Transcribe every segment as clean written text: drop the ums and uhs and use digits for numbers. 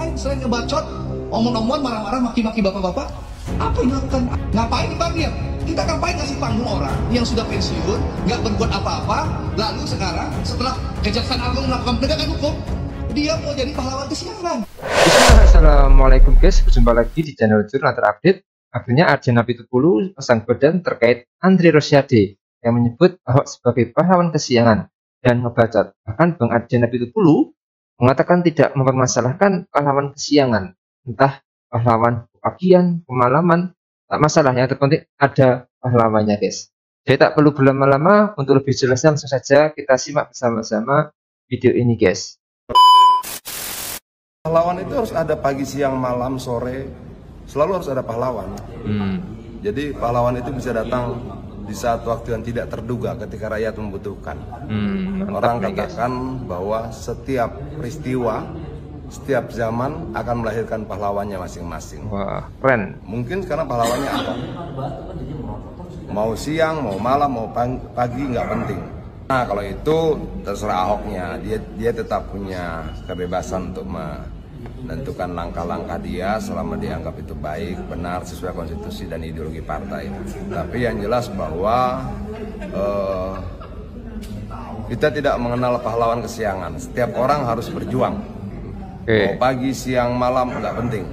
lain selain ngebacot, omong-omongan, marah-marah, maki-maki bapak-bapak? Apa yang dilakukan? Ngapain dipanggil? Kita ngapain kasih panggung orang yang sudah pensiun, nggak berbuat apa-apa, lalu sekarang setelah Kejaksaan Agung melakukan penegakan hukum, dia mau jadi pahlawan kesiangan. Assalamualaikum guys, berjumpa lagi di channel Jurnal Terupdate. Akhirnya Arjana Pitupulu pasang badan terkait Andre Rosiade yang menyebut Ahok sebagai pahlawan kesiangan dan ngebacot. Bahkan Bang Arjana Pitupulu mengatakan tidak mempermasalahkan pahlawan kesiangan, entah pahlawan kepagian, pemalaman, tak masalah, yang terpenting ada pahlawannya guys. Jadi tak perlu berlama-lama, untuk lebih jelasnya langsung saja kita simak bersama-sama video ini guys. Pahlawan itu harus ada pagi, siang, malam, sore, selalu harus ada pahlawan. Jadi pahlawan itu bisa datang di saat waktu yang tidak terduga ketika rakyat membutuhkan. Orang katakan bahwa setiap peristiwa, setiap zaman akan melahirkan pahlawannya masing-masing. Wah, keren. Mungkin sekarang pahlawannya apa? Mau siang, mau malam, mau pagi, nggak penting. Nah, kalau itu terserah Ahoknya, dia tetap punya kebebasan untuk menentukan langkah-langkah dia selama dianggap itu baik, benar, sesuai konstitusi dan ideologi partai. Tapi yang jelas bahwa kita tidak mengenal pahlawan kesiangan. Setiap orang harus berjuang. Mau pagi, siang, malam, nggak penting.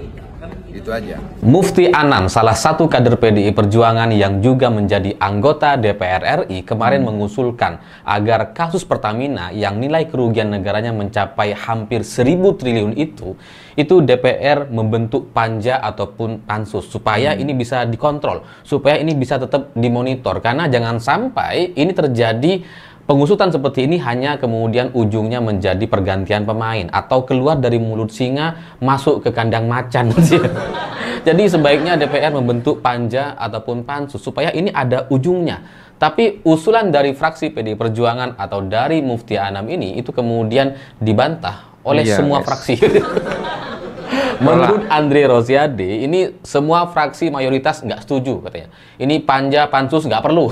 Itu aja. Mufti Anam, salah satu kader PDI Perjuangan yang juga menjadi anggota DPR RI, kemarin mengusulkan agar kasus Pertamina yang nilai kerugian negaranya mencapai hampir 1.000 triliun itu DPR membentuk panja ataupun pansus supaya ini bisa dikontrol, supaya ini bisa tetap dimonitor, karena jangan sampai ini terjadi. Pengusutan seperti ini hanya kemudian ujungnya menjadi pergantian pemain atau keluar dari mulut singa masuk ke kandang macan. Jadi sebaiknya DPR membentuk panja ataupun pansus supaya ini ada ujungnya. Tapi usulan dari fraksi PDI Perjuangan atau dari Mufti Anam ini itu kemudian dibantah oleh semua fraksi. Menurut Andre Rosiade, ini semua fraksi mayoritas nggak setuju katanya. Ini panja pansus nggak perlu.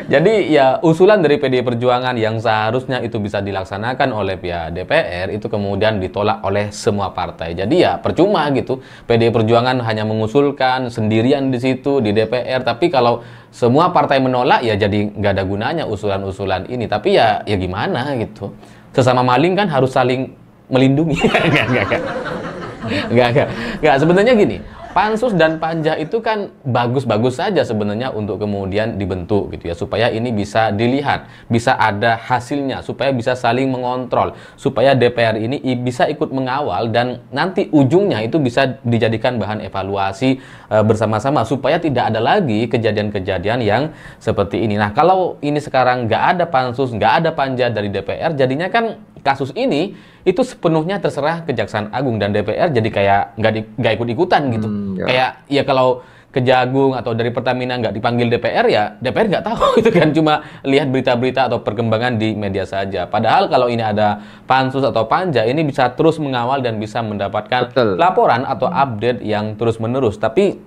Jadi ya usulan dari PDI Perjuangan yang seharusnya itu bisa dilaksanakan oleh pihak DPR itu kemudian ditolak oleh semua partai. Jadi ya percuma gitu. PDI Perjuangan hanya mengusulkan sendirian di situ di DPR. Tapi kalau semua partai menolak ya jadi nggak ada gunanya usulan-usulan ini. Tapi ya gimana gitu. Sesama maling kan harus saling melindungi. Enggak. Sebenarnya gini. Pansus dan panja itu kan bagus-bagus saja sebenarnya untuk kemudian dibentuk gitu ya, supaya ini bisa dilihat, bisa ada hasilnya, supaya bisa saling mengontrol, supaya DPR ini bisa ikut mengawal dan nanti ujungnya itu bisa dijadikan bahan evaluasi bersama-sama supaya tidak ada lagi kejadian-kejadian yang seperti ini. Nah, kalau ini sekarang nggak ada pansus, nggak ada panja dari DPR, jadinya kan kasus ini itu sepenuhnya terserah Kejaksaan Agung dan DPR jadi kayak nggak ikut-ikutan gitu. Kayak ya kalau Kejagung atau dari Pertamina nggak dipanggil DPR ya DPR nggak tahu itu kan, cuma lihat berita-berita atau perkembangan di media saja. Padahal kalau ini ada pansus atau panja ini bisa terus mengawal dan bisa mendapatkan laporan atau update yang terus-menerus. Tapi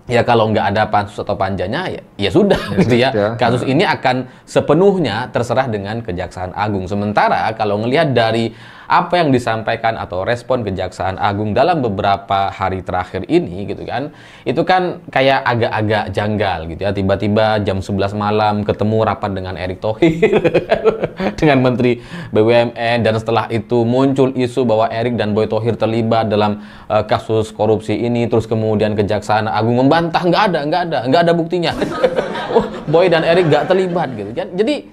ya kalau nggak ada pansus atau panjanya ya sudah gitu ya. Kasus ini akan sepenuhnya terserah dengan Kejaksaan Agung. Sementara kalau ngelihat dari apa yang disampaikan atau respon Kejaksaan Agung dalam beberapa hari terakhir ini gitu kan, itu kan kayak agak-agak janggal gitu ya. Tiba-tiba jam 11 malam ketemu rapat dengan Erick Thohir dengan Menteri BUMN, dan setelah itu muncul isu bahwa Erick dan Boy Thohir terlibat dalam kasus korupsi ini. Terus kemudian Kejaksaan Agung membantah nggak ada buktinya. Oh, Boy dan Erick nggak terlibat gitu. Jadi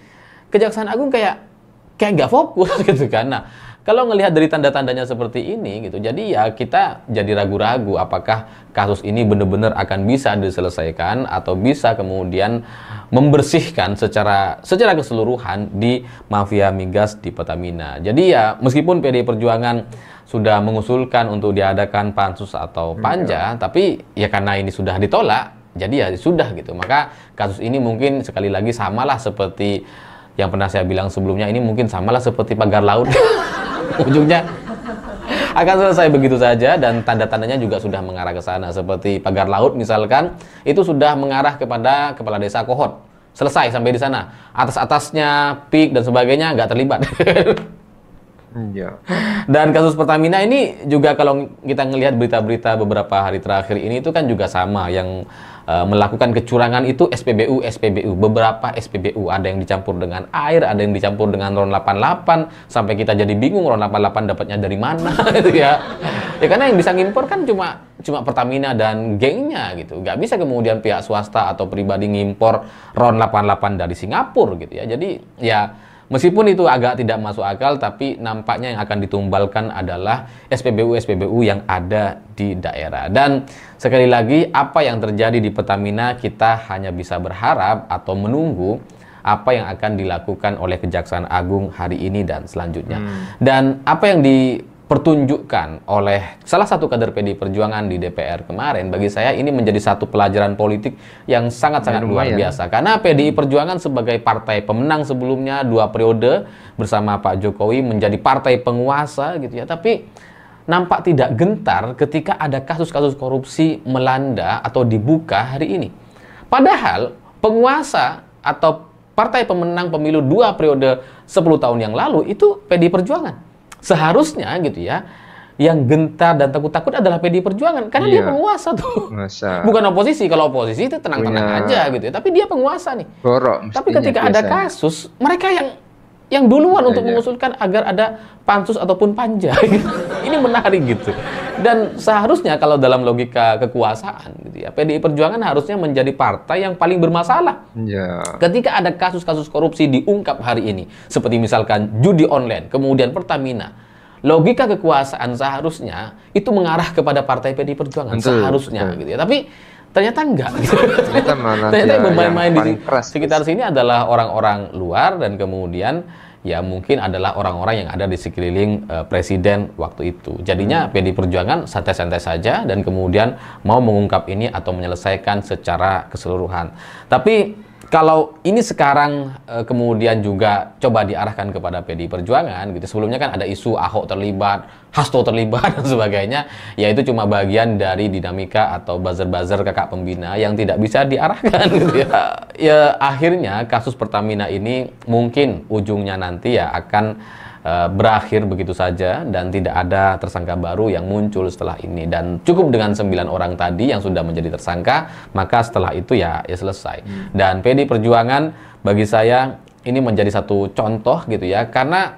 Kejaksaan Agung kayak nggak fokus gitu kan. Nah, kalau ngelihat dari tanda-tandanya seperti ini gitu, jadi ya kita jadi ragu-ragu apakah kasus ini benar-benar akan bisa diselesaikan atau bisa kemudian membersihkan secara keseluruhan di mafia migas di Pertamina. Jadi ya meskipun PDI Perjuangan sudah mengusulkan untuk diadakan pansus atau panja, tapi ya karena ini sudah ditolak, jadi ya sudah gitu. Maka kasus ini mungkin sekali lagi samalah seperti yang pernah saya bilang sebelumnya, ini mungkin samalah seperti pagar laut. Ujungnya akan selesai begitu saja, dan tanda-tandanya juga sudah mengarah ke sana. Seperti pagar laut misalkan, itu sudah mengarah kepada kepala desa Kohot. Selesai sampai di sana. Atas-atasnya, PIK dan sebagainya nggak terlibat. Iya. Dan kasus Pertamina ini juga kalau kita ngelihat berita-berita beberapa hari terakhir ini itu kan juga sama, yang melakukan kecurangan itu SPBU. Beberapa SPBU, ada yang dicampur dengan air, ada yang dicampur dengan RON 88, sampai kita jadi bingung RON 88 dapatnya dari mana gitu ya. Ya karena yang bisa ngimpor kan cuma Pertamina dan gengnya gitu. Nggak bisa kemudian pihak swasta atau pribadi ngimpor RON 88 dari Singapura gitu ya. Jadi ya meskipun itu agak tidak masuk akal, tapi nampaknya yang akan ditumbalkan adalah SPBU yang ada di daerah. Dan sekali lagi, apa yang terjadi di Pertamina, kita hanya bisa berharap atau menunggu apa yang akan dilakukan oleh Kejaksaan Agung hari ini dan selanjutnya. Dan apa yang dipertunjukkan oleh salah satu kader PDI Perjuangan di DPR kemarin, bagi saya ini menjadi satu pelajaran politik yang sangat-sangat luar biasa. Karena PDI Perjuangan sebagai partai pemenang sebelumnya 2 periode bersama Pak Jokowi menjadi partai penguasa gitu ya, tapi nampak tidak gentar ketika ada kasus-kasus korupsi melanda atau dibuka hari ini. Padahal penguasa atau partai pemenang pemilu 2 periode 10 tahun yang lalu itu PDI Perjuangan. Seharusnya gitu ya, yang gentar dan takut-takut adalah PDI Perjuangan karena dia penguasa tuh. Bukan oposisi. Kalau oposisi itu tenang-tenang aja gitu ya, tapi dia penguasa nih. Tapi ketika ada kasus, mereka yang duluan untuk mengusulkan agar ada pansus ataupun panja. Ini menarik gitu. Dan seharusnya kalau dalam logika kekuasaan gitu ya, PDI Perjuangan harusnya menjadi partai yang paling bermasalah. Ketika ada kasus-kasus korupsi diungkap hari ini, seperti misalkan judi online, kemudian Pertamina, logika kekuasaan seharusnya itu mengarah kepada partai PDI Perjuangan. Seharusnya gitu ya. Tapi ternyata enggak. Ternyata yang bermain-main di sekitar sini adalah orang-orang luar, dan kemudian ya mungkin adalah orang-orang yang ada di sekeliling presiden waktu itu. Jadinya PDI Perjuangan santai-santai saja dan kemudian mau mengungkap ini atau menyelesaikan secara keseluruhan. Tapi kalau ini sekarang kemudian juga coba diarahkan kepada PDI Perjuangan gitu. Sebelumnya kan ada isu Ahok terlibat, Hasto terlibat dan sebagainya. Ya itu cuma bagian dari dinamika atau buzzer-buzzer kakak pembina yang tidak bisa diarahkan gitu ya. Ya akhirnya kasus Pertamina ini mungkin ujungnya nanti ya akan berakhir begitu saja dan tidak ada tersangka baru yang muncul setelah ini, dan cukup dengan 9 orang tadi yang sudah menjadi tersangka, maka setelah itu ya selesai. Dan PDI Perjuangan bagi saya ini menjadi satu contoh gitu ya, karena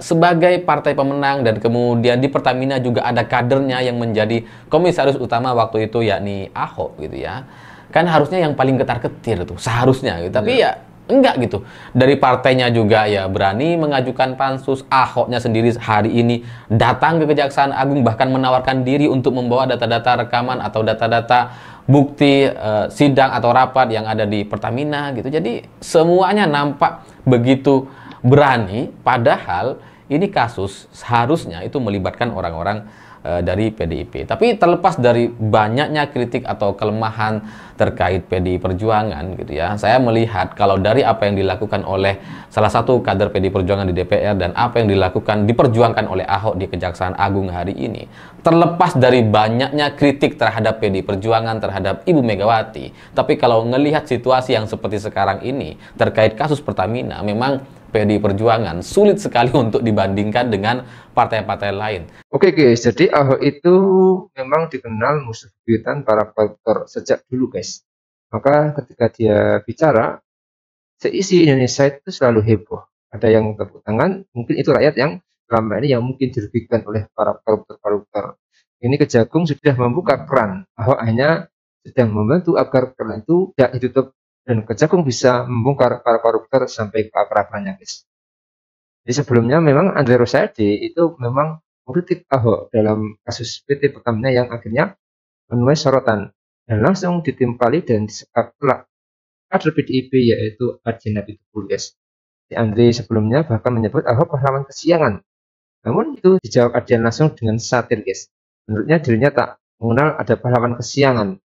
sebagai partai pemenang dan kemudian di Pertamina juga ada kadernya yang menjadi komisaris utama waktu itu yakni Ahok gitu ya. Kan harusnya yang paling ketar-ketir tuh seharusnya gitu. Tapi ya enggak gitu. Dari partainya juga ya berani mengajukan pansus. Ahoknya sendiri hari ini datang ke Kejaksaan Agung, bahkan menawarkan diri untuk membawa data-data rekaman atau data-data bukti sidang atau rapat yang ada di Pertamina gitu. Jadi semuanya nampak begitu berani, padahal ini kasus seharusnya itu melibatkan orang-orang dari PDIP. Tapi terlepas dari banyaknya kritik atau kelemahan terkait PDI Perjuangan gitu ya, saya melihat kalau dari apa yang dilakukan oleh salah satu kader PDI Perjuangan di DPR dan apa yang dilakukan diperjuangkan oleh Ahok di Kejaksaan Agung hari ini, terlepas dari banyaknya kritik terhadap PDI Perjuangan, terhadap Ibu Megawati, tapi kalau ngelihat situasi yang seperti sekarang ini terkait kasus Pertamina, memang PDI Perjuangan sulit sekali untuk dibandingkan dengan partai-partai lain. Oke guys, jadi Ahok itu memang dikenal musuh bebuyutan para koruptor sejak dulu guys. Maka ketika dia bicara, seisi Indonesia itu selalu heboh. Ada yang tepuk tangan, mungkin itu rakyat yang selama ini yang mungkin dirugikan oleh para koruptor-koruptor. Ini Kejagung sudah membuka keran. Ahok hanya sedang membantu agar keran itu tidak ditutup dan Kejagung bisa membongkar para koruptor sampai ke akar-akarnya guys. Jadi sebelumnya memang Andre Rosiade itu memang mengkritik Ahok dalam kasus PT Pertamina yang akhirnya menuai sorotan dan langsung ditimpali dan disekap pula kader PDIP yaitu Arjana Pitupulu guys. Si Andre sebelumnya bahkan menyebut Ahok pahlawan kesiangan. Namun itu dijawab Arjana langsung dengan satir guys. Menurutnya dirinya tak mengenal ada pahlawan kesiangan.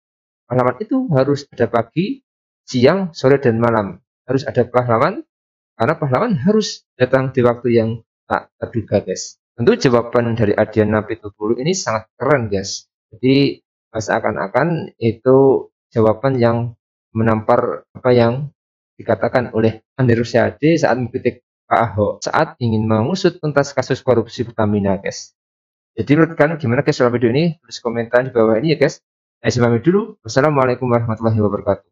Pahlawan itu harus ada pagi, siang, sore, dan malam. Harus ada pahlawan, karena pahlawan harus datang di waktu yang tak terduga guys. Tentu jawaban dari Arjana Pitupulu ini sangat keren guys. Jadi seakan-akan itu jawaban yang menampar apa yang dikatakan oleh Andre Rosiade saat mengkritik Pak Ahok saat ingin mengusut tuntas kasus korupsi Pertamina, guys. Jadi menurut kalian gimana guys soal video ini? Tulis komentar di bawah ini ya guys. Saya dulu. Wassalamualaikum warahmatullahi wabarakatuh.